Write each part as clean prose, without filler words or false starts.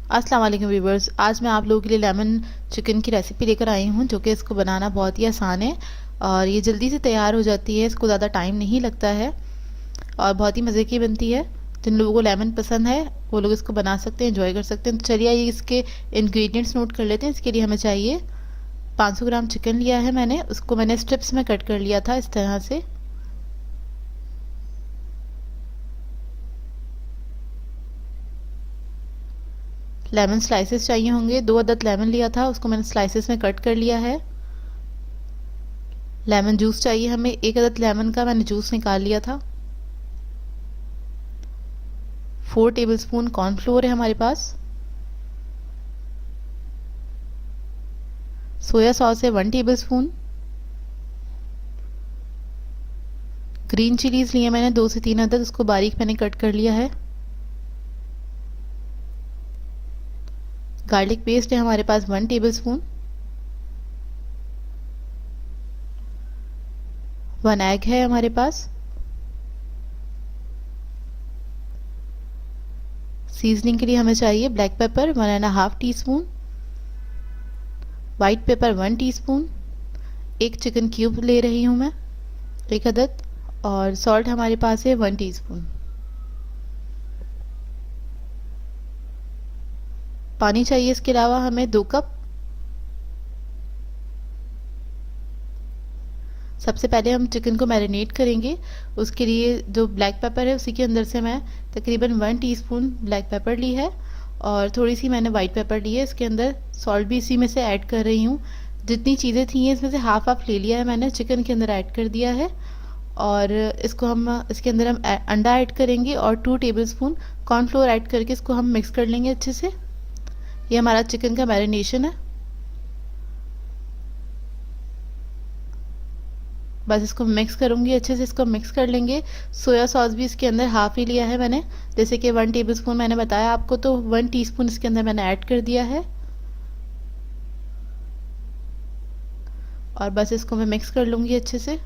अस्सलाम वालेकुम व्यूवर्स। आज मैं आप लोगों के लिए लेमन चिकन की रेसिपी लेकर आई हूँ, जो कि इसको बनाना बहुत ही आसान है और ये जल्दी से तैयार हो जाती है। इसको ज़्यादा टाइम नहीं लगता है और बहुत ही मज़े की बनती है। जिन लोगों को लेमन पसंद है वो लोग इसको बना सकते हैं, एंजॉय कर सकते हैं। तो चलिए आइए इसके इंग्रेडिएंट्स नोट कर लेते हैं। इसके लिए हमें चाहिए 500 ग्राम चिकन लिया है मैंने, उसको मैंने स्ट्रिप्स में कट कर लिया था इस तरह से। लेमन स्लाइसेस चाहिए होंगे, 2 अदद लेमन लिया था, उसको मैंने स्लाइसेस में कट कर लिया है। लेमन जूस चाहिए हमें, 1 अदद लेमन का मैंने जूस निकाल लिया था। 4 टेबलस्पून कॉर्नफ्लोर है हमारे पास। सोया सॉस है 1 टेबलस्पून। ग्रीन चिलीज लिए मैंने 2 से 3 अदद, उसको बारीक मैंने कट कर लिया है। गार्लिक पेस्ट है हमारे पास 1 टेबलस्पून। 1 एग है हमारे पास। सीजनिंग के लिए हमें चाहिए black pepper 1.5 teaspoon, white paper 1 teaspoon, 1 chicken cube ले रही हूँ मैं 1 अदद, और सॉल्ट हमारे पास है 1 टीस्पून। पानी चाहिए इसके अलावा हमें 2 कप। सबसे पहले हम चिकन को मैरिनेट करेंगे। उसके लिए जो ब्लैक पेपर है उसी के अंदर से मैं तकरीबन 1 टीस्पून ब्लैक पेपर ली है और थोड़ी सी मैंने वाइट पेपर ली है। इसके अंदर सॉल्ट भी इसी में से ऐड कर रही हूँ। जितनी चीज़ें थी इसमें से हाफ हाफ ले लिया है मैंने, चिकन के अंदर ऐड कर दिया है। और इसके अंदर हम अंडा ऐड करेंगे और 2 टेबलस्पून कॉर्नफ्लोर ऐड करके इसको हम मिक्स कर लेंगे अच्छे से। ये हमारा चिकन का मैरिनेशन है। बस इसको मिक्स करूंगी अच्छे से, इसको मिक्स कर लेंगे। सोया सॉस भी इसके अंदर हाफ ही लिया है मैंने, जैसे कि 1 टेबलस्पून मैंने बताया आपको, तो 1 टीस्पून इसके अंदर मैंने ऐड कर दिया है। और बस इसको मैं मिक्स कर लूंगी अच्छे से।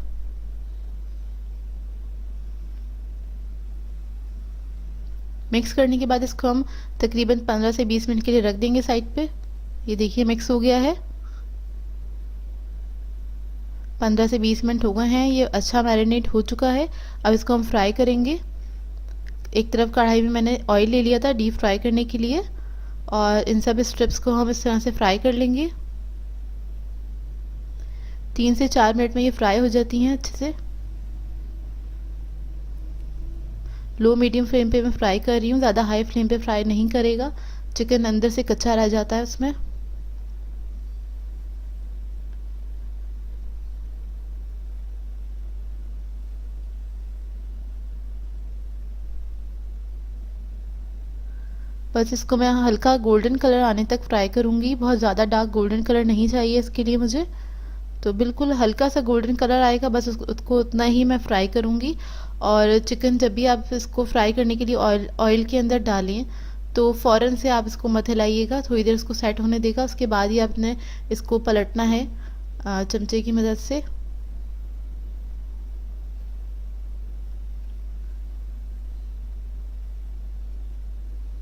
मिक्स करने के बाद इसको हम तकरीबन 15 से 20 मिनट के लिए रख देंगे साइड पे। ये देखिए मिक्स हो गया है। 15 से 20 मिनट हो गए हैं, ये अच्छा मैरिनेट हो चुका है। अब इसको हम फ्राई करेंगे। एक तरफ कढ़ाई में मैंने ऑयल ले लिया था डीप फ्राई करने के लिए और इन सब स्ट्रिप्स को हम इस तरह से फ्राई कर लेंगे। 3 से 4 मिनट में ये फ्राई हो जाती हैं अच्छे से। लो मीडियम फ्लेम पे मैं फ्राई कर रही हूँ, ज़्यादा हाई फ्लेम पे फ्राई नहीं करेगा, चिकन अंदर से कच्चा रह जाता है उसमें। बस इसको मैं हल्का गोल्डन कलर आने तक फ्राई करूँगी। बहुत ज़्यादा डार्क गोल्डन कलर नहीं चाहिए इसके लिए मुझे, तो बिल्कुल हल्का सा गोल्डन कलर आएगा, बस उसको उतना ही मैं फ्राई करूँगी। और चिकन जब भी आप इसको फ्राई करने के लिए ऑयल के अंदर डालें तो फ़ौरन से आप इसको मत हिलाइएगा, थोड़ी देर इसको सेट होने देगा, उसके बाद ही आपने इसको पलटना है चमचे की मदद से।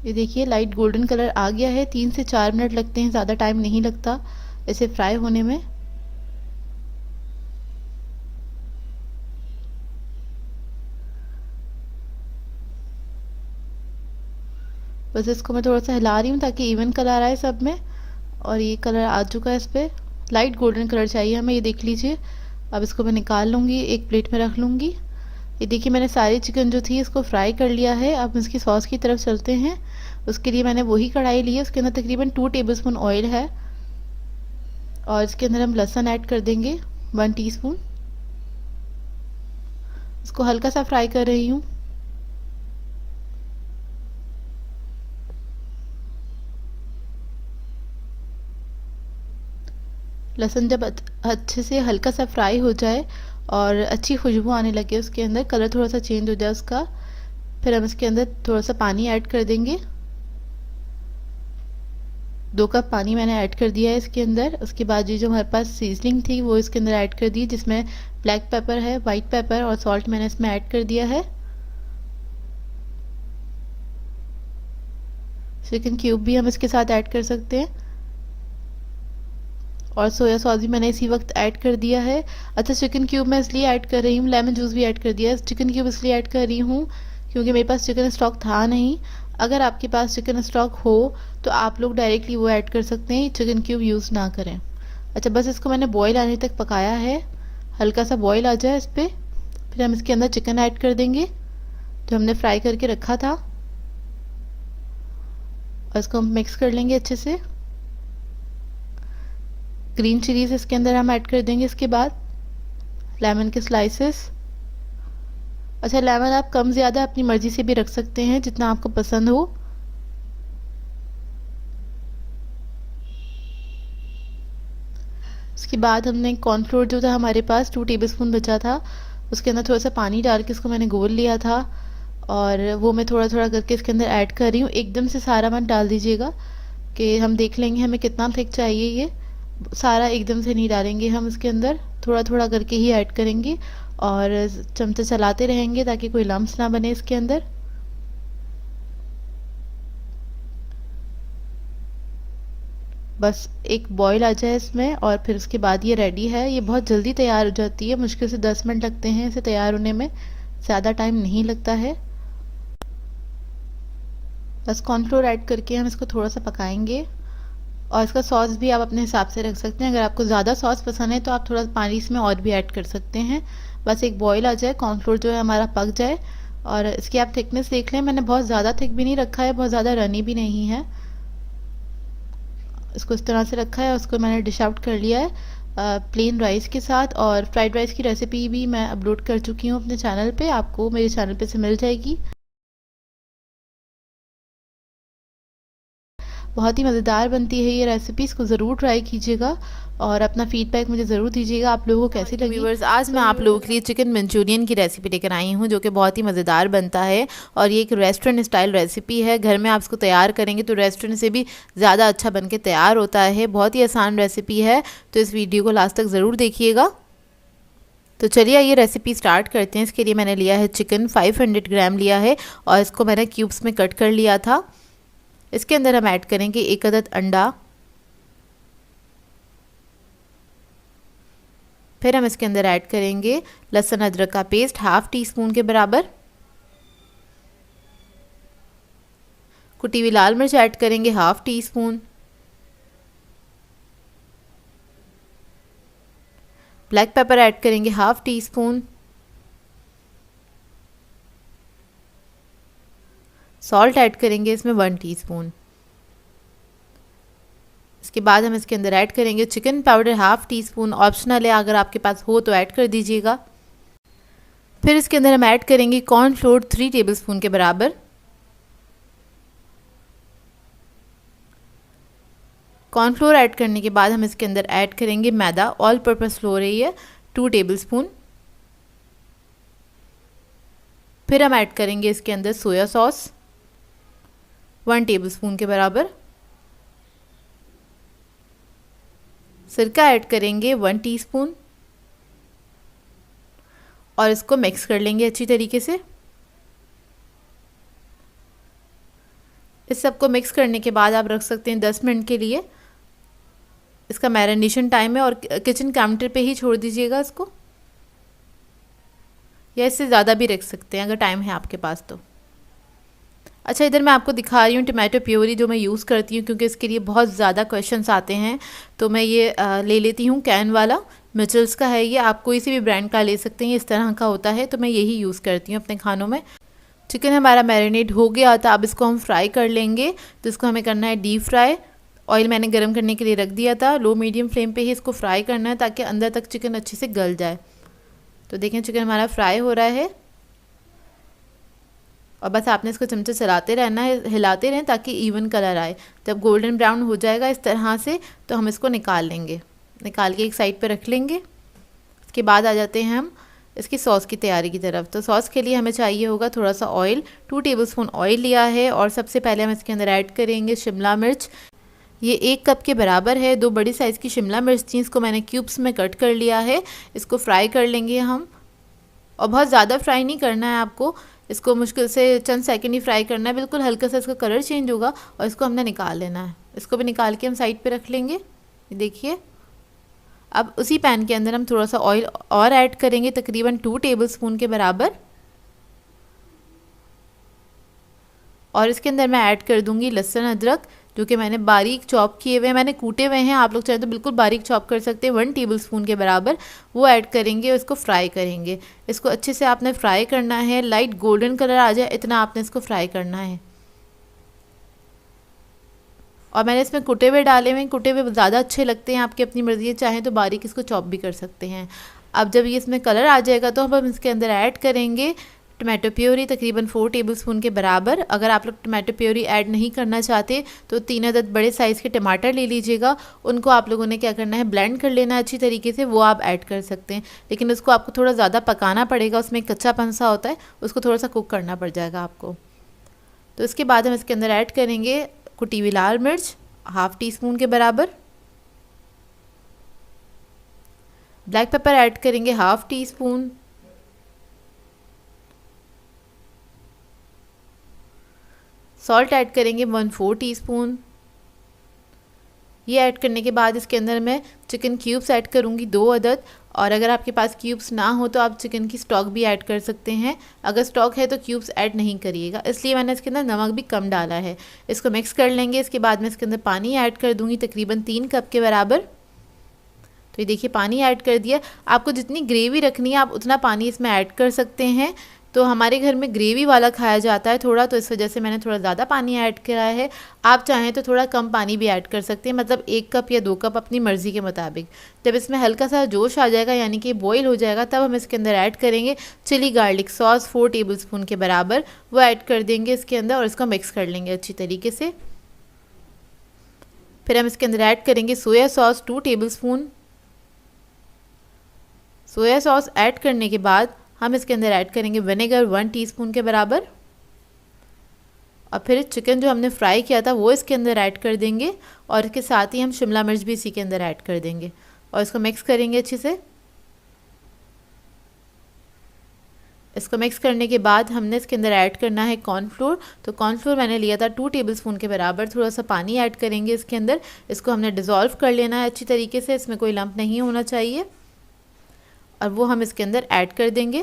ये देखिए लाइट गोल्डन कलर आ गया है। 3 से 4 मिनट लगते हैं, ज़्यादा टाइम नहीं लगता इसे फ्राई होने में। बस इसको मैं थोड़ा सा हिला रही हूँ ताकि इवन कलर आए सब में, और ये कलर आ चुका है इस पर। लाइट गोल्डन कलर चाहिए हमें, ये देख लीजिए। अब इसको मैं निकाल लूँगी, एक प्लेट में रख लूँगी। ये देखिए मैंने सारी चिकन जो थी इसको फ्राई कर लिया है। अब इसकी सॉस की तरफ चलते हैं। उसके लिए मैंने वही कढ़ाई ली है, उसके अंदर तकरीबन 2 टेबलस्पून ऑयल है और इसके अंदर हम लहसुन ऐड कर देंगे 1 टीस्पून। इसको हल्का सा फ्राई कर रही हूँ। लहसुन जब अच्छे से हल्का सा फ्राई हो जाए और अच्छी खुशबू आने लगे, उसके अंदर कलर थोड़ा सा चेंज हो जाए उसका, फिर हम इसके अंदर थोड़ा सा पानी ऐड कर देंगे। 2 कप पानी मैंने ऐड कर दिया है इसके अंदर। उसके बाद ये जो हमारे पास सीजनिंग थी वो इसके अंदर ऐड कर दी, जिसमें ब्लैक पेपर है, वाइट पेपर और सॉल्ट मैंने इसमें ऐड कर दिया है। चिकन क्यूब भी हम इसके साथ ऐड कर सकते हैं, और सोया सॉस भी मैंने इसी वक्त ऐड कर दिया है। अच्छा, चिकन क्यूब मैं इसलिए ऐड कर रही हूँ, लेमन जूस भी ऐड कर दिया है। चिकन क्यूब इसलिए ऐड कर रही हूँ क्योंकि मेरे पास चिकन स्टॉक था नहीं। अगर आपके पास चिकन स्टॉक हो तो आप लोग डायरेक्टली वो ऐड कर सकते हैं, चिकन क्यूब यूज़ ना करें। अच्छा, बस इसको मैंने बॉईल आने तक पकाया है, हल्का सा बॉईल आ जाए इस पर, फिर हम इसके अंदर चिकन ऐड कर देंगे जो हमने फ्राई करके रखा था, और इसको हम मिक्स कर लेंगे अच्छे से। ग्रीन चिलीज इसके अंदर हम ऐड कर देंगे। इसके बाद लेमन के स्लाइसेस। अच्छा, लेमन आप कम ज़्यादा अपनी मर्ज़ी से भी रख सकते हैं, जितना आपको पसंद हो। उसके बाद हमने कॉर्नफ्लोर जो था हमारे पास 2 टेबलस्पून बचा था, उसके अंदर थोड़ा सा पानी डाल के इसको मैंने घोल लिया था, और वो मैं थोड़ा थोड़ा करके इसके अंदर ऐड कर रही हूँ। एकदम से सारा मत डाल दीजिएगा, कि हम देख लेंगे हमें कितना थिक चाहिए। ये सारा एकदम से नहीं डालेंगे हम, इसके अंदर थोड़ा थोड़ा करके ही ऐड करेंगे, और चमचा चलाते रहेंगे ताकि कोई लम्स ना बने इसके अंदर। बस एक बॉईल आ जाए इसमें, और फिर उसके बाद ये रेडी है। ये बहुत जल्दी तैयार हो जाती है, मुश्किल से 10 मिनट लगते हैं इसे तैयार होने में, ज़्यादा टाइम नहीं लगता है। बस कॉर्नफ्लोर ऐड करके हम इसको थोड़ा सा पकाएंगे, और इसका सॉस भी आप अपने हिसाब से रख सकते हैं। अगर आपको ज़्यादा सॉस पसंद है तो आप थोड़ा पानी इसमें और भी ऐड कर सकते हैं। बस एक बॉईल आ जाए, कॉर्नफ्लोर जो है हमारा पक जाए, और इसकी आप थिकनेस देख लें। मैंने बहुत ज़्यादा थिक भी नहीं रखा है, बहुत ज़्यादा रनी भी नहीं है। इसको इस तरह से रखा है, उसको मैंने डिश आउट कर लिया है प्लेन राइस के साथ। और फ्राइड राइस की रेसिपी भी मैं अपलोड कर चुकी हूँ अपने चैनल पे, आपको मेरे चैनल पे से मिल जाएगी। बहुत ही मज़ेदार बनती है ये रेसिपी, इसको ज़रूर ट्राई कीजिएगा, और अपना फीडबैक मुझे ज़रूर दीजिएगा आप लोगों को कैसी लगी। व्यूअर्स, आज मैं आप लोगों के लिए चिकन मंचूरियन की रेसिपी लेकर आई हूँ, जो कि बहुत ही मज़ेदार बनता है, और ये एक रेस्टोरेंट स्टाइल रेसिपी है। घर में आप इसको तैयार करेंगे तो रेस्टोरेंट से भी ज़्यादा अच्छा बन के तैयार होता है। बहुत ही आसान रेसिपी है, तो इस वीडियो को लास्ट तक ज़रूर देखिएगा। तो चलिए ये रेसिपी स्टार्ट करते हैं। इसके लिए मैंने लिया है चिकन, 500 ग्राम लिया है, और इसको मैंने क्यूब्स में कट कर लिया था। इसके अंदर हम ऐड करेंगे 1 अदद अंडा, फिर हम इसके अंदर ऐड करेंगे लहसुन अदरक का पेस्ट 1/2 टीस्पून के बराबर, कुटी हुई लाल मिर्च ऐड करेंगे 1/2 टीस्पून, ब्लैक पेपर ऐड करेंगे 1/2 टीस्पून, सॉल्ट ऐड करेंगे इसमें 1 टीस्पून। इसके बाद हम इसके अंदर ऐड करेंगे चिकन पाउडर 1/2 टीस्पून, ऑप्शनल है, अगर आपके पास हो तो ऐड कर दीजिएगा। फिर इसके अंदर हम ऐड करेंगे कॉर्नफ्लोर 3 टेबलस्पून के बराबर, कॉर्नफ्लोर ऐड करने के बाद हम इसके अंदर ऐड करेंगे मैदा, ऑल पर्पस फ्लोर है ये 2 टेबलस्पून। फिर हम ऐड करेंगे इसके अंदर सोया सॉस 1 टेबलस्पून के बराबर, सिरका ऐड करेंगे 1 टीस्पून, और इसको मिक्स कर लेंगे अच्छी तरीके से। इस सबको मिक्स करने के बाद आप रख सकते हैं 10 मिनट के लिए, इसका मैरिनेशन टाइम है, और किचन काउंटर पे ही छोड़ दीजिएगा इसको, या इससे ज़्यादा भी रख सकते हैं अगर टाइम है आपके पास तो। अच्छा, इधर मैं आपको दिखा रही हूँ टमाटो प्योरी जो मैं यूज़ करती हूँ, क्योंकि इसके लिए बहुत ज़्यादा क्वेश्चंस आते हैं, तो मैं ये ले लेती हूँ कैन वाला, मिचल्स का है ये, आप कोई सी भी ब्रांड का ले सकते हैं, इस तरह का होता है, तो मैं यही यूज़ करती हूँ अपने खानों में। चिकन हमारा मैरिनेट हो गया था, अब इसको हम फ्राई कर लेंगे। तो इसको हमें करना है डीप फ्राई। ऑयल मैंने गर्म करने के लिए रख दिया था, लो मीडियम फ्लेम पे ही इसको फ्राई करना है ताकि अंदर तक चिकन अच्छे से गल जाए। तो देखें चिकन हमारा फ्राई हो रहा है, और बस आपने इसको चमचे चलाते रहना है, हिलाते रहें ताकि इवन कलर आए। जब गोल्डन ब्राउन हो जाएगा इस तरह से, तो हम इसको निकाल लेंगे, निकाल के एक साइड पे रख लेंगे। इसके बाद आ जाते हैं हम इसकी सॉस की तैयारी की तरफ। तो सॉस के लिए हमें चाहिए होगा थोड़ा सा ऑयल, 2 टेबलस्पून ऑयल लिया है, और सबसे पहले हम इसके अंदर ऐड करेंगे शिमला मिर्च, ये 1 कप के बराबर है। 2 बड़ी साइज़ की शिमला मिर्च थी, इसको मैंने क्यूब्स में कट कर लिया है। इसको फ्राई कर लेंगे हम, और बहुत ज़्यादा फ्राई नहीं करना है आपको, इसको मुश्किल से चंद सेकंड ही फ्राई करना है, बिल्कुल हल्का सा इसका कलर चेंज होगा और इसको हमने निकाल लेना है। इसको भी निकाल के हम साइड पे रख लेंगे। ये देखिए, अब उसी पैन के अंदर हम थोड़ा सा ऑयल और ऐड करेंगे, तकरीबन 2 टेबलस्पून के बराबर। और इसके अंदर मैं ऐड कर दूंगी लहसुन अदरक, जो कि मैंने बारीक चॉप किए हुए हैं, मैंने कूटे हुए हैं। आप लोग चाहे तो बिल्कुल बारीक चॉप कर सकते हैं। 1 टेबलस्पून के बराबर वो ऐड करेंगे और इसको फ्राई करेंगे। इसको अच्छे से आपने फ्राई करना है, लाइट गोल्डन कलर आ जाए इतना आपने इसको फ्राई करना है। और मैंने इसमें कुटे हुए डाले हुए हैं, कुटे हुए ज़्यादा अच्छे लगते हैं, आपकी अपनी मर्ज़ी है, चाहें तो बारीक इसको चॉप भी कर सकते हैं। अब जब ये इसमें कलर आ जाएगा तो हम इसके अंदर ऐड करेंगे टमाटो प्योरी, तकरीबन 4 टेबलस्पून के बराबर। अगर आप लोग टमाटो प्योरी ऐड नहीं करना चाहते तो 3 अदद बड़े साइज़ के टमाटर ले लीजिएगा। उनको आप लोगों ने क्या करना है, ब्लेंड कर लेना अच्छी तरीके से, वो आप ऐड कर सकते हैं। लेकिन उसको आपको थोड़ा ज़्यादा पकाना पड़ेगा, उसमें कच्चापन सा होता है, उसको थोड़ा सा कुक करना पड़ जाएगा आपको। तो इसके बाद हम इसके अंदर ऐड करेंगे कुटी हुई लाल मिर्च 1/2 टीस्पून के बराबर। ब्लैक पेपर ऐड करेंगे 1/2 टीस्पून। सॉल्ट ऐड करेंगे 1/4 टीस्पून। ये ऐड करने के बाद इसके अंदर मैं चिकन क्यूब्स ऐड करूँगी 2 अदद। और अगर आपके पास क्यूब्स ना हो तो आप चिकन की स्टॉक भी ऐड कर सकते हैं। अगर स्टॉक है तो क्यूब्स ऐड नहीं करिएगा, इसलिए मैंने इसके अंदर नमक भी कम डाला है। इसको मिक्स कर लेंगे। इसके बाद मैं इसके अंदर पानी ऐड कर दूँगी तकरीबन 3 कप के बराबर। तो ये देखिए पानी ऐड कर दिया। आपको जितनी ग्रेवी रखनी है आप उतना पानी इसमें ऐड कर सकते हैं। तो हमारे घर में ग्रेवी वाला खाया जाता है थोड़ा, तो इस वजह से मैंने थोड़ा ज़्यादा पानी ऐड करा है। आप चाहें तो थोड़ा कम पानी भी ऐड कर सकते हैं, मतलब 1 कप या 2 कप अपनी मर्ज़ी के मुताबिक। जब इसमें हल्का सा जोश आ जाएगा यानी कि बॉईल हो जाएगा, तब हम इसके अंदर ऐड करेंगे चिली गार्लिक सॉस 4 टेबलस्पून के बराबर। वो ऐड कर देंगे इसके अंदर और इसको मिक्स कर लेंगे अच्छी तरीके से। फिर हम इसके अंदर ऐड करेंगे soya sauce 2 tablespoon. Soya sauce add करने के बाद हम इसके अंदर ऐड करेंगे विनेगर 1 टीस्पून के बराबर। और फिर चिकन जो हमने फ्राई किया था वो इसके अंदर ऐड कर देंगे और इसके साथ ही हम शिमला मिर्च भी इसी के अंदर ऐड कर देंगे और इसको मिक्स करेंगे अच्छे से। इसको मिक्स करने के बाद हमने इसके अंदर ऐड करना है कॉर्नफ्लोर। तो कॉर्नफ्लोर मैंने लिया था 2 टेबलस्पून के बराबर। थोड़ा सा पानी ऐड करेंगे इसके अंदर। इसको हमने डिज़ोल्व कर लेना है अच्छी तरीके से, इसमें कोई लंप नहीं होना चाहिए। और वो हम इसके अंदर ऐड कर देंगे।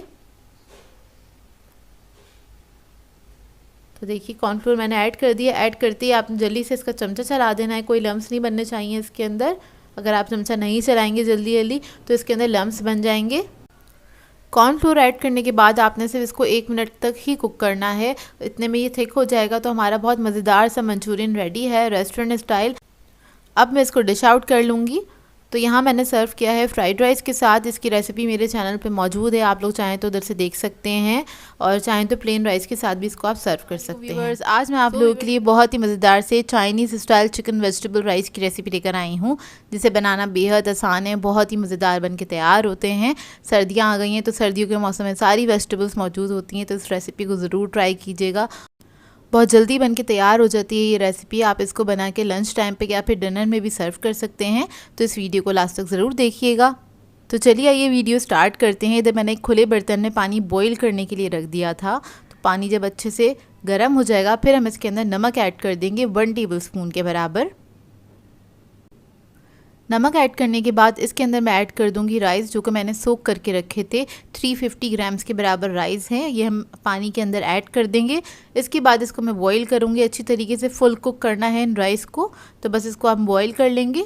तो देखिए कॉर्नफ्लोर मैंने ऐड कर दिया। ऐड करते ही आपने जल्दी से इसका चमचा चला देना है, कोई लम्स नहीं बनने चाहिए इसके अंदर। अगर आप चमचा नहीं चलाएंगे जल्दी जल्दी तो इसके अंदर लम्स बन जाएंगे। कॉर्नफ्लोर ऐड करने के बाद आपने सिर्फ इसको 1 मिनट तक ही कुक करना है। इतने में ये थिक हो जाएगा तो हमारा बहुत मज़ेदार सा मंचूरियन रेडी है, रेस्टोरेंट स्टाइल। अब मैं इसको डिश आउट कर लूँगी। तो यहाँ मैंने सर्व किया है फ्राइड राइस के साथ। इसकी रेसिपी मेरे चैनल पे मौजूद है, आप लोग चाहें तो उधर से देख सकते हैं और चाहें तो प्लेन राइस के साथ भी इसको आप सर्व कर सकते हैं। आज मैं आप लोगों के लिए बहुत ही मज़ेदार से Chinese style chicken vegetable rice की रेसिपी लेकर आई हूँ, जिसे बनाना बेहद आसान है, बहुत ही मज़ेदार बन के तैयार होते हैं। सर्दियाँ आ गई हैं तो सर्दियों के मौसम में सारी वेजिटेबल्स मौजूद होती हैं, तो इस रेसिपी को ज़रूर ट्राई कीजिएगा। बहुत जल्दी बन के तैयार हो जाती है ये रेसिपी। आप इसको बना के लंच टाइम पे या फिर डिनर में भी सर्व कर सकते हैं। तो इस वीडियो को लास्ट तक ज़रूर देखिएगा। तो चलिए ये वीडियो स्टार्ट करते हैं। इधर मैंने एक खुले बर्तन में पानी बॉईल करने के लिए रख दिया था। तो पानी जब अच्छे से गर्म हो जाएगा फिर हम इसके अंदर नमक ऐड कर देंगे 1 टेबलस्पून के बराबर। नमक ऐड करने के बाद इसके अंदर मैं ऐड कर दूंगी राइस, जो कि मैंने सोक करके रखे थे। 350 ग्राम्स के बराबर राइस हैं, ये हम पानी के अंदर ऐड कर देंगे। इसके बाद इसको मैं बॉईल करूंगी अच्छी तरीके से, फुल कुक करना है इन राइस को। तो बस इसको हम बॉईल कर लेंगे।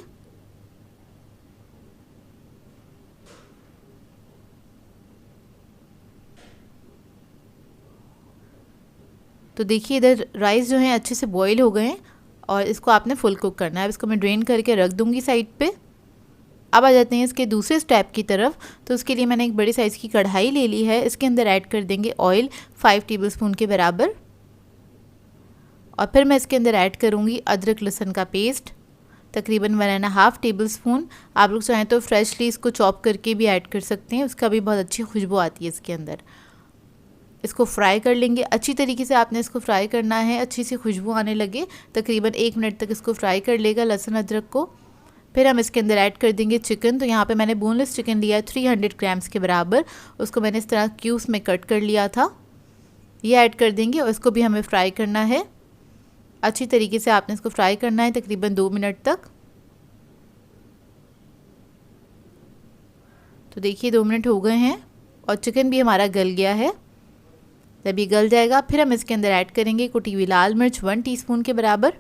तो देखिए इधर राइस जो हैं अच्छे से बॉईल हो गए हैं और इसको आपने फुल कुक करना है। अब इसको मैं ड्रेन करके रख दूंगी साइड पे। अब आ जाते हैं इसके दूसरे स्टेप की तरफ। तो उसके लिए मैंने एक बड़ी साइज़ की कढ़ाई ले ली है। इसके अंदर ऐड कर देंगे ऑयल 5 टेबलस्पून के बराबर। और फिर मैं इसके अंदर ऐड करूँगी अदरक लहसुन का पेस्ट तकरीबन 1.5 टेबलस्पून। आप लोग चाहें तो फ्रेशली इसको चॉप करके भी ऐड कर सकते हैं, उसका भी बहुत अच्छी खुशबू आती है इसके अंदर। इसको फ्राई कर लेंगे अच्छी तरीके से, आपने इसको फ्राई करना है, अच्छी सी खुशबू आने लगे। तकरीबन 1 मिनट तक इसको फ्राई कर लेगा लहसुन अदरक को। फिर हम इसके अंदर ऐड कर देंगे चिकन। तो यहाँ पे मैंने बोनलेस चिकन लिया है 300 ग्राम्स के बराबर। उसको मैंने इस तरह क्यूब्स में कट कर लिया था। ये ऐड कर देंगे और इसको भी हमें फ्राई करना है। अच्छी तरीके से आपने इसको फ्राई करना है तकरीबन 2 मिनट तक। तो देखिए 2 मिनट हो गए हैं और चिकन भी हमारा गल गया है। जब ये गल जाएगा फिर हम इसके अंदर ऐड करेंगे कुटी हुई लाल मिर्च 1 टीस्पून के बराबर,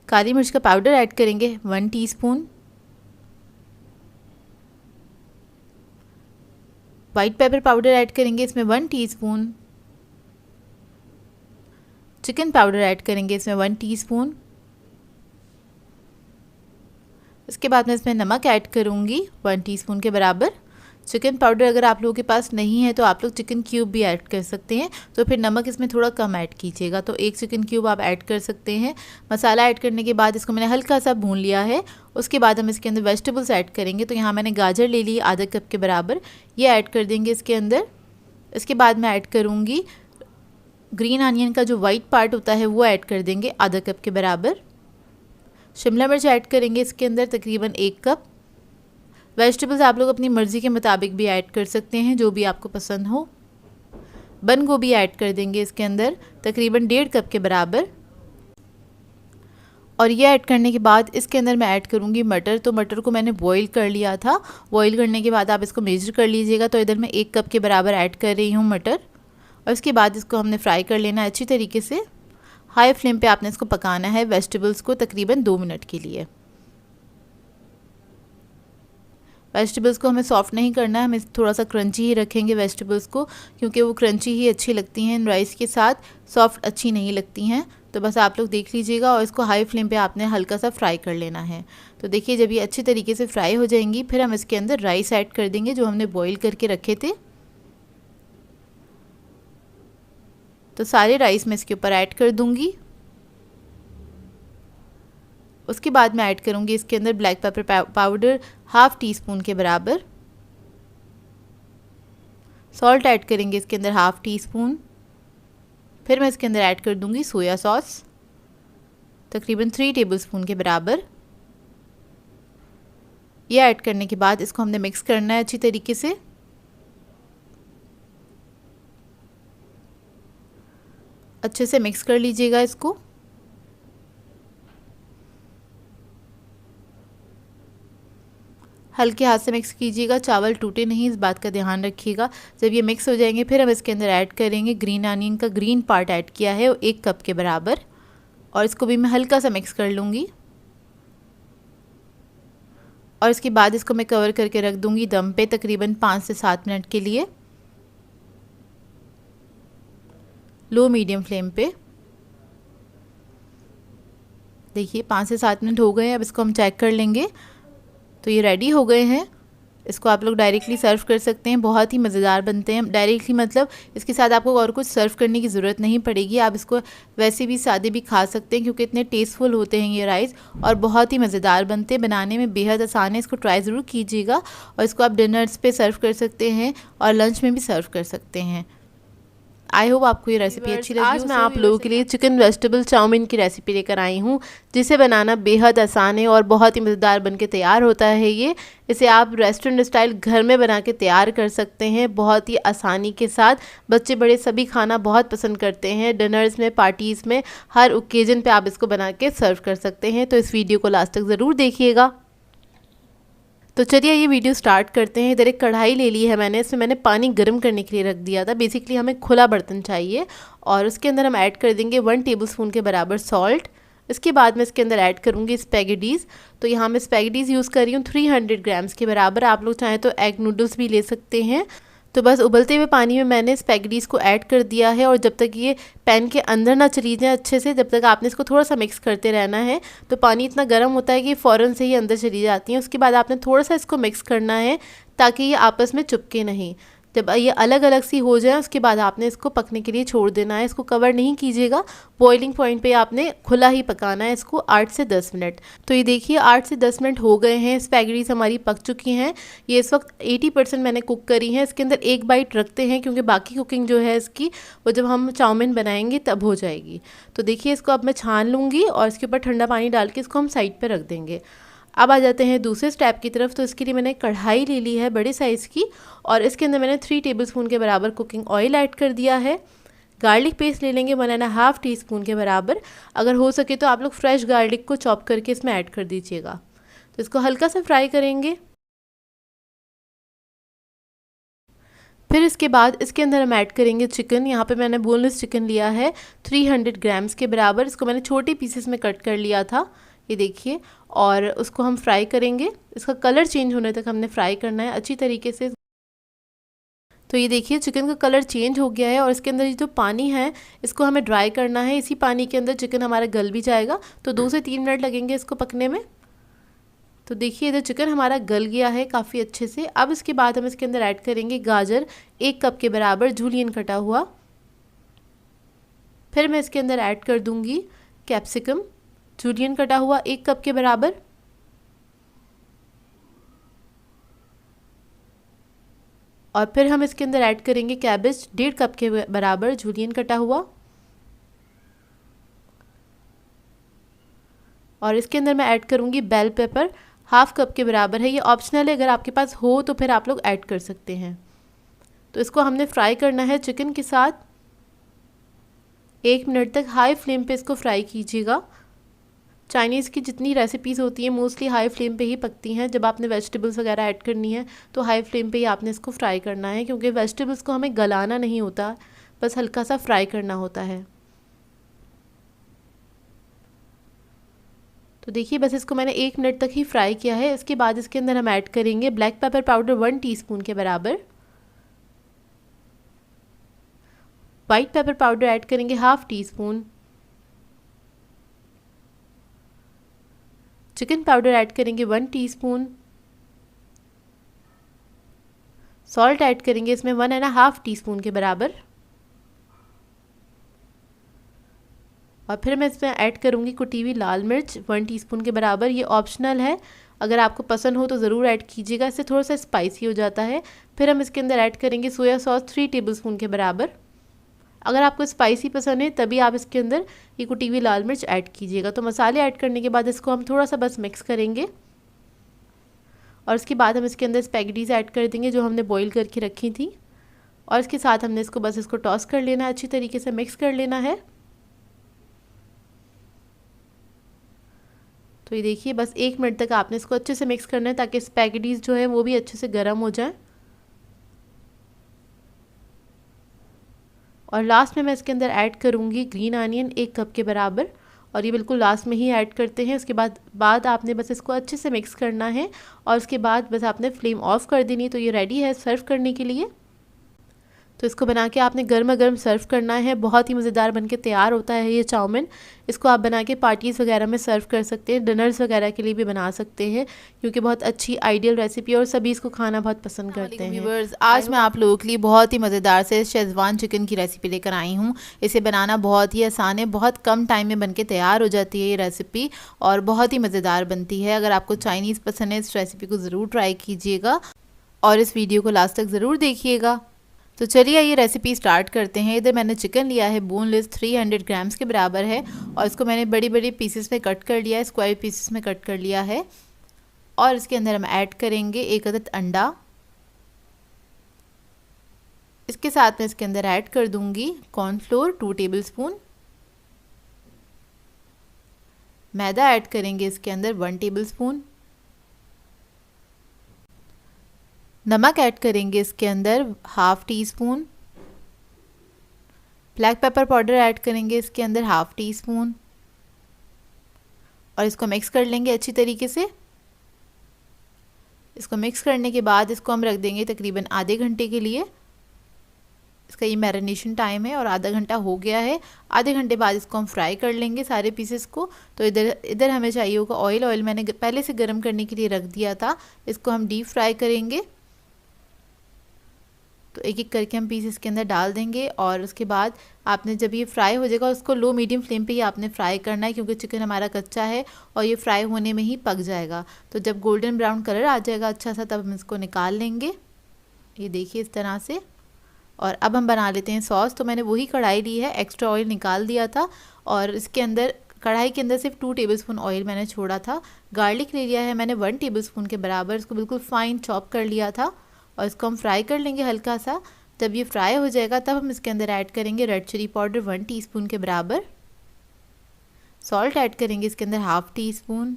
काली मिर्च का पाउडर ऐड करेंगे 1 teaspoon, white pepper powder add करेंगे इसमें 1 टीस्पून, चिकन पाउडर ऐड करेंगे इसमें 1 टीस्पून। इसके बाद मैं इसमें नमक ऐड करूँगी 1 टीस्पून के बराबर। चिकन पाउडर अगर आप लोगों के पास नहीं है तो आप लोग चिकन क्यूब भी ऐड कर सकते हैं, तो फिर नमक इसमें थोड़ा कम ऐड कीजिएगा, तो 1 चिकन क्यूब आप ऐड कर सकते हैं। मसाला ऐड करने के बाद इसको मैंने हल्का सा भून लिया है। उसके बाद हम इसके अंदर वेजिटेबल्स ऐड करेंगे। तो यहाँ मैंने गाजर ले ली आधा कप के बराबर, ये ऐड कर देंगे इसके अंदर। इसके बाद मैं ऐड करूँगी ग्रीन अनियन का जो वाइट पार्ट होता है वो ऐड कर देंगे आधा कप के बराबर। शिमला मिर्च ऐड करेंगे इसके अंदर तकरीबन 1 कप। वेजिटेबल्स आप लोग अपनी मर्ज़ी के मुताबिक भी ऐड कर सकते हैं, जो भी आपको पसंद हो। बंद गोभी ऐड कर देंगे इसके अंदर तकरीबन 1.5 कप के बराबर। और ये ऐड करने के बाद इसके अंदर मैं ऐड करूँगी मटर। तो मटर को मैंने बॉईल कर लिया था, बॉईल करने के बाद आप इसको मेजर कर लीजिएगा। तो इधर मैं 1 कप के बराबर ऐड कर रही हूँ मटर। और इसके बाद इसको हमने फ्राई कर लेना है अच्छी तरीके से। हाई फ्लेम पे आपने इसको पकाना है वेजिटेबल्स को तकरीबन 2 मिनट के लिए। वेजिटेबल्स को हमें सॉफ्ट नहीं करना है, हमें थोड़ा सा क्रंची ही रखेंगे वेजिटेबल्स को, क्योंकि वो क्रंची ही अच्छी लगती हैं राइस के साथ, सॉफ्ट अच्छी नहीं लगती हैं। तो बस आप लोग देख लीजिएगा और इसको हाई फ्लेम पे आपने हल्का सा फ्राई कर लेना है। तो देखिए जब ये अच्छी तरीके से फ्राई हो जाएंगी फिर हम इसके अंदर राइस ऐड कर देंगे जो हमने बॉईल करके रखे थे। तो सारे राइस मैं इसके ऊपर ऐड कर दूंगी। उसके बाद मैं ऐड करूंगी इसके अंदर ब्लैक पेपर पाउडर 1/2 टीस्पून के बराबर, सॉल्ट ऐड करेंगे इसके अंदर 1/2 टीस्पून। फिर मैं इसके अंदर ऐड कर दूंगी सोया सॉस तकरीबन 3 टेबलस्पून के बराबर। ये ऐड करने के बाद इसको हमने मिक्स करना है अच्छी तरीके से। अच्छे से मिक्स कर लीजिएगा इसको। हल्के हाथ से मिक्स कीजिएगा, चावल टूटे नहीं, इस बात का ध्यान रखिएगा। जब ये मिक्स हो जाएंगे फिर हम इसके अंदर ऐड करेंगे ग्रीन अनियन का ग्रीन पार्ट ऐड किया है 1 कप के बराबर, और इसको भी मैं हल्का सा मिक्स कर लूँगी। और इसके बाद इसको मैं कवर करके रख दूँगी दम पे तकरीबन 5 से 7 मिनट के लिए, लो मीडियम फ्लेम पे। देखिए 5 से 7 मिनट हो गए हैं, अब इसको हम चेक कर लेंगे। तो ये रेडी हो गए हैं। इसको आप लोग डायरेक्टली सर्व कर सकते हैं, बहुत ही मज़ेदार बनते हैं। डायरेक्टली मतलब इसके साथ आपको और कुछ सर्व करने की ज़रूरत नहीं पड़ेगी, आप इसको वैसे भी सादे भी खा सकते हैं क्योंकि इतने टेस्टफुल होते हैं ये राइस और बहुत ही मज़ेदार बनते हैं। बनाने में बेहद आसान है, इसको ट्राई ज़रूर कीजिएगा। और इसको आप डिनर्स पे सर्व कर सकते हैं और लंच में भी सर्व कर सकते हैं। आई होप आपको ये रेसिपी अच्छी लगी। आज मैं आप लोगों के लिए चिकन वेजिटेबल चाउमीन की रेसिपी लेकर आई हूँ, जिसे बनाना बेहद आसान है और बहुत ही मज़ेदार बनके तैयार होता है ये। इसे आप रेस्टोरेंट स्टाइल घर में बना के तैयार कर सकते हैं बहुत ही आसानी के साथ। बच्चे बड़े सभी खाना बहुत पसंद करते हैं, डिनर्स में, पार्टीज़ में, हर ओकेजन पे आप इसको बना के सर्व कर सकते हैं। तो इस वीडियो को लास्ट तक ज़रूर देखिएगा। तो चलिए ये वीडियो स्टार्ट करते हैं। इधर एक कढ़ाई ले ली है मैंने, इसमें मैंने पानी गर्म करने के लिए रख दिया था। बेसिकली हमें खुला बर्तन चाहिए और उसके अंदर हम ऐड कर देंगे 1 टेबलस्पून के बराबर सॉल्ट। इसके बाद मैं इसके अंदर ऐड करूँगी स्पैगेटीज़। तो यहाँ मैं स्पैगेटीज़ यूज़ कर रही हूँ 300 ग्राम्स के बराबर। आप लोग चाहें तो एग नूडल्स भी ले सकते हैं। तो बस उबलते हुए पानी में मैंने स्पैगेटीज़ को ऐड कर दिया है और जब तक ये पैन के अंदर ना चली जाए अच्छे से, जब तक आपने इसको थोड़ा सा मिक्स करते रहना है। तो पानी इतना गर्म होता है कि फ़ौरन से ही अंदर चली जाती हैं। उसके बाद आपने थोड़ा सा इसको मिक्स करना है ताकि ये आपस में चिपके नहीं। जब ये अलग अलग सी हो जाए उसके बाद आपने इसको पकने के लिए छोड़ देना है। इसको कवर नहीं कीजिएगा, बॉइलिंग पॉइंट पे आपने खुला ही पकाना है इसको 8 से 10 मिनट। तो ये देखिए 8 से 10 मिनट हो गए हैं, स्पैगेटीज़ हमारी पक चुकी हैं। ये इस वक्त 80% मैंने कुक करी है। इसके अंदर एक बाइट रखते हैं क्योंकि बाकी कुकिंग जो है इसकी वो जब हम चाउमीन बनाएंगे तब हो जाएगी। तो देखिए इसको अब मैं छान लूँगी और इसके ऊपर ठंडा पानी डाल के इसको हम साइड पर रख देंगे। अब आ जाते हैं दूसरे स्टेप की तरफ। तो इसके लिए मैंने कढ़ाई ले ली है बड़े साइज़ की और इसके अंदर मैंने 3 टेबलस्पून के बराबर कुकिंग ऑयल ऐड कर दिया है। गार्लिक पेस्ट ले लेंगे 1.5 टीस्पून के बराबर। अगर हो सके तो आप लोग फ्रेश गार्लिक को चॉप करके इसमें ऐड कर दीजिएगा। तो इसको हल्का सा फ्राई करेंगे। फिर इसके बाद इसके अंदर हम ऐड करेंगे चिकन। यहाँ पे मैंने बोनलेस चिकन लिया है 300 ग्राम्स के बराबर। इसको मैंने छोटे पीसेस में कट कर लिया था, ये देखिए, और उसको हम फ्राई करेंगे। इसका कलर चेंज होने तक हमने फ्राई करना है अच्छी तरीके से। तो ये देखिए चिकन का कलर चेंज हो गया है और इसके अंदर ये जो पानी है इसको हमें ड्राई करना है। इसी पानी के अंदर चिकन हमारा गल भी जाएगा, तो 2 से 3 मिनट लगेंगे इसको पकने में। तो देखिए इधर चिकन हमारा गल गया है काफ़ी अच्छे से। अब इसके बाद हम इसके अंदर ऐड करेंगे गाजर 1 कप के बराबर जूलियन कटा हुआ। फिर मैं इसके अंदर ऐड कर दूंगी कैप्सिकम जूलियन कटा हुआ 1 कप के बराबर। और फिर हम इसके अंदर ऐड करेंगे कैबेज 1.5 कप के बराबर जूलियन कटा हुआ। और इसके अंदर मैं ऐड करूंगी बेल पेपर 1/2 कप के बराबर है। ये ऑप्शनल है, अगर आपके पास हो तो फिर आप लोग ऐड कर सकते हैं। तो इसको हमने फ्राई करना है चिकन के साथ 1 मिनट तक। हाई फ्लेम पे इसको फ्राई कीजिएगा। चाइनीज़ की जितनी रेसिपीज़ होती हैं मोस्टली हाई फ्लेम पे ही पकती हैं। जब आपने वेजिटेबल्स वगैरह ऐड करनी है तो हाई फ्लेम पे ही आपने इसको फ्राई करना है, क्योंकि वेजिटेबल्स को हमें गलाना नहीं होता, बस हल्का सा फ्राई करना होता है। तो देखिए बस इसको मैंने 1 मिनट तक ही फ्राई किया है। इसके बाद इसके अंदर हम ऐड करेंगे ब्लैक पेपर पाउडर 1 टीस्पून के बराबर। वाइट पेपर पाउडर ऐड करेंगे 1/2 टीस्पून। चिकन पाउडर ऐड करेंगे 1 टीस्पून। सॉल्ट ऐड करेंगे इसमें 1.5 टीस्पून के बराबर। और फिर मैं इसमें ऐड करूँगी कुटी हुई लाल मिर्च 1 टीस्पून के बराबर। ये ऑप्शनल है, अगर आपको पसंद हो तो ज़रूर ऐड कीजिएगा, इससे थोड़ा सा स्पाइसी हो जाता है। फिर हम इसके अंदर ऐड करेंगे सोया सॉस 3 टेबलस्पून के बराबर। अगर आपको स्पाइसी पसंद है तभी आप इसके अंदर ये कुटी हुई लाल मिर्च ऐड कीजिएगा। तो मसाले ऐड करने के बाद इसको हम थोड़ा सा बस मिक्स करेंगे। और इसके बाद हम इसके अंदर स्पैगेटीज़ ऐड कर देंगे जो हमने बॉईल करके रखी थी। और इसके साथ हमने इसको टॉस कर लेना है, अच्छी तरीके से मिक्स कर लेना है। तो ये देखिए बस 1 मिनट तक आपने इसको अच्छे से मिक्स करना है ताकि स्पैगेटीज़ जो है वो भी अच्छे से गर्म हो जाए। और लास्ट में मैं इसके अंदर ऐड करूँगी ग्रीन अनियन 1 कप के बराबर, और ये बिल्कुल लास्ट में ही ऐड करते हैं। उसके बाद आपने बस इसको अच्छे से मिक्स करना है और उसके बाद बस आपने फ्लेम ऑफ कर देनी। तो ये रेडी है सर्व करने के लिए। तो इसको बना के आपने गर्मा गर्म सर्व करना है। बहुत ही मज़ेदार बनके तैयार होता है ये चाउमीन। इसको आप बना के पार्टीज़ वगैरह में सर्व कर सकते हैं, डिनर्स वगैरह के लिए भी बना सकते हैं, क्योंकि बहुत अच्छी आइडियल रेसिपी और सभी इसको खाना बहुत पसंद करते हैं। व्यूअर्स, आज मैं आप लोगों के लिए बहुत ही मज़ेदार से शेज़वान चिकन की रेसिपी लेकर आई हूँ। इसे बनाना बहुत ही आसान है, बहुत कम टाइम में बनके तैयार हो जाती है ये रेसिपी और बहुत ही मज़ेदार बनती है। अगर आपको चाइनीज़ पसंद है इस रेसिपी को ज़रूर ट्राई कीजिएगा और इस वीडियो को लास्ट तक ज़रूर देखिएगा। तो चलिए ये रेसिपी स्टार्ट करते हैं। इधर मैंने चिकन लिया है बोनलेस 300 ग्राम्स के बराबर है और इसको मैंने बड़ी बड़ी पीसेस में कट कर लिया है, स्क्वायर पीसेस में कट कर लिया है। और इसके अंदर हम ऐड करेंगे 1 अदद अंडा। इसके साथ में इसके अंदर ऐड कर दूंगी कॉर्नफ्लोर 2 टेबलस्पून। मैदा ऐड करेंगे इसके अंदर 1 टेबलस्पून। नमक ऐड करेंगे इसके अंदर 1/2 teaspoon. Black pepper powder add करेंगे इसके अंदर 1/2 टीस्पून और इसको मिक्स कर लेंगे अच्छी तरीके से। इसको मिक्स करने के बाद इसको हम रख देंगे तकरीबन आधे घंटे के लिए। इसका ये मैरिनेशन टाइम है और आधा घंटा हो गया है। आधे घंटे बाद इसको हम फ्राई कर लेंगे सारे पीसेस को। तो इधर हमें चाहिए होगा ऑयल मैंने पहले से गर्म करने के लिए रख दिया था। इसको हम डीप फ्राई करेंगे। तो एक एक करके हम पीस इसके अंदर डाल देंगे और उसके बाद आपने जब ये फ्राई हो जाएगा उसको लो मीडियम फ्लेम पे ही आपने फ्राई करना है, क्योंकि चिकन हमारा कच्चा है और ये फ्राई होने में ही पक जाएगा। तो जब गोल्डन ब्राउन कलर आ जाएगा अच्छा सा तब हम इसको निकाल लेंगे, ये देखिए इस तरह से। और अब हम बना लेते हैं सॉस। तो मैंने वही कढ़ाई ली है, एक्स्ट्रा ऑयल निकाल दिया था और इसके अंदर कढ़ाई के अंदर सिर्फ 2 टेबलस्पून ऑयल मैंने छोड़ा था। गार्लिक ले लिया है मैंने 1 टेबलस्पून के बराबर, इसको बिल्कुल फाइन चॉप कर लिया था और इसको हम फ्राई कर लेंगे हल्का सा। जब ये फ्राई हो जाएगा तब हम इसके अंदर ऐड करेंगे रेड चिली पाउडर 1 टीस्पून के बराबर, सॉल्ट ऐड करेंगे इसके अंदर half tea spoon,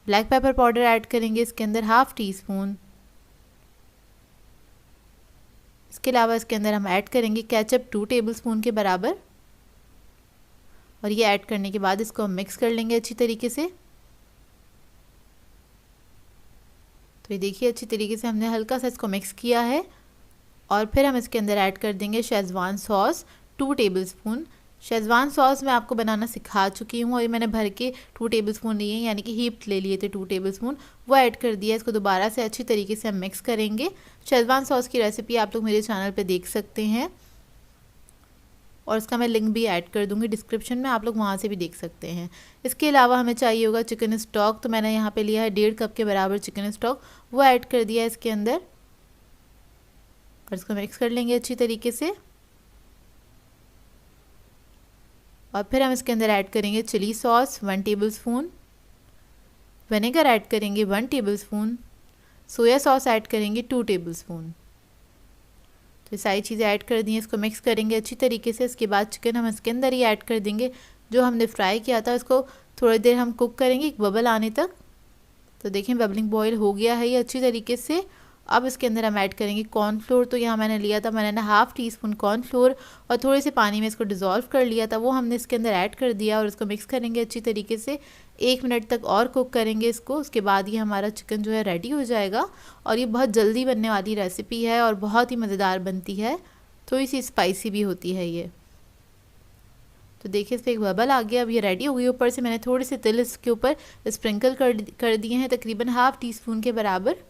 black pepper powder add करेंगे इसके अंदर हाफ़ टी स्पून। इसके अलावा इसके अंदर हम ऐड करेंगे केचप 2 टेबलस्पून के बराबर और ये ऐड करने के बाद इसको हम मिक्स कर लेंगे अच्छी तरीके से। तो ये देखिए अच्छी तरीके से हमने हल्का सा इसको मिक्स किया है और फिर हम इसके अंदर ऐड कर देंगे schezwan sauce 2 tablespoon. Schezwan sauce मैं आपको बनाना सिखा चुकी हूँ और ये मैंने भर के 2 टेबलस्पून लिए हैं, यानी कि हीप्ड ले लिए थे 2 टेबलस्पून, वो ऐड कर दिया। इसको दोबारा से अच्छी तरीके से हम मिक्स करेंगे। शेज़वान सॉस की रेसिपी आप लोग मेरे चैनल पे देख सकते हैं और इसका मैं लिंक भी ऐड कर दूंगी डिस्क्रिप्शन में, आप लोग वहाँ से भी देख सकते हैं। इसके अलावा हमें चाहिए होगा चिकन स्टॉक, तो मैंने यहाँ पे लिया है 1.5 कप के बराबर चिकन स्टॉक, वो ऐड कर दिया है इसके अंदर और इसको मिक्स कर लेंगे अच्छी तरीके से। और फिर हम इसके अंदर ऐड करेंगे chilli sauce 1 tablespoon, vinegar add करेंगे 1 टेबलस्पून, सोया सॉस ऐड करेंगे 2 टेबलस्पून। तो ये सारी चीज़ें ऐड कर दी हैं, इसको मिक्स करेंगे अच्छी तरीके से। इसके बाद चिकन हम इसके अंदर ही ऐड कर देंगे जो हमने फ्राई किया था, इसको थोड़ी देर हम कुक करेंगे एक बबल आने तक। तो देखें बबलिंग बॉयल हो गया है ये अच्छी तरीके से। अब इसके अंदर हम ऐड करेंगे कॉर्नफ्लोर, तो यहाँ मैंने लिया था मैंने हाफ़ टी स्पून कॉर्नफ्लोर और थोड़े से पानी में इसको डिज़ोल्व कर लिया था, वो हमने इसके अंदर ऐड कर दिया और इसको मिक्स करेंगे अच्छी तरीके से। 1 मिनट तक और कुक करेंगे इसको, उसके बाद ये हमारा चिकन जो है रेडी हो जाएगा। और ये बहुत जल्दी बनने वाली रेसिपी है और बहुत ही मज़ेदार बनती है, थोड़ी सी स्पाइसी भी होती है ये। तो देखिए इस पर एक बबल आ गया, अब ये रेडी हो गई। ऊपर से मैंने थोड़े से तिल इसके ऊपर स्प्रिंकल कर दिए हैं, तकरीबन हाफ़ टी स्पून के बराबर।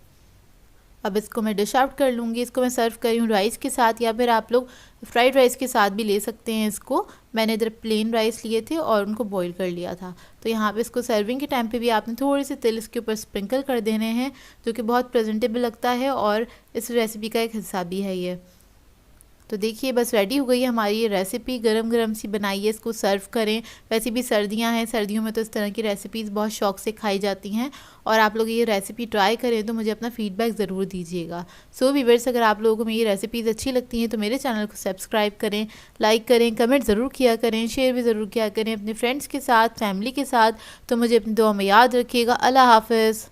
अब इसको मैं डिश आउट कर लूँगी। इसको मैं सर्व कर रही हूँ राइस के साथ, या फिर आप लोग फ्राइड राइस के साथ भी ले सकते हैं इसको। मैंने इधर प्लेन राइस लिए थे और उनको बॉईल कर लिया था। तो यहाँ पे इसको सर्विंग के टाइम पे भी आपने थोड़े से तिल इसके ऊपर स्प्रिंकल कर देने हैं, जो कि बहुत प्रेजेंटेबल लगता है और इस रेसिपी का एक हिस्सा भी है ये। तो देखिए बस रेडी हो गई है हमारी ये रेसिपी। गरम गरम सी बनाइए, इसको सर्व करें। वैसे भी सर्दियां हैं, सर्दियों में तो इस तरह की रेसिपीज़ बहुत शौक से खाई जाती हैं और आप लोग ये रेसिपी ट्राई करें तो मुझे अपना फीडबैक ज़रूर दीजिएगा। सो व्यूअर्स, अगर आप लोगों को मेरी रेसिपीज़ अच्छी लगती हैं तो मेरे चैनल को सब्सक्राइब करें, लाइक करें, कमेंट ज़रूर किया करें, शेयर भी ज़रूर किया करें अपने फ्रेंड्स के साथ, फैमिली के साथ। तो मुझे अपनी दुआ में याद रखिएगा। अल्लाह हाफ़िज़।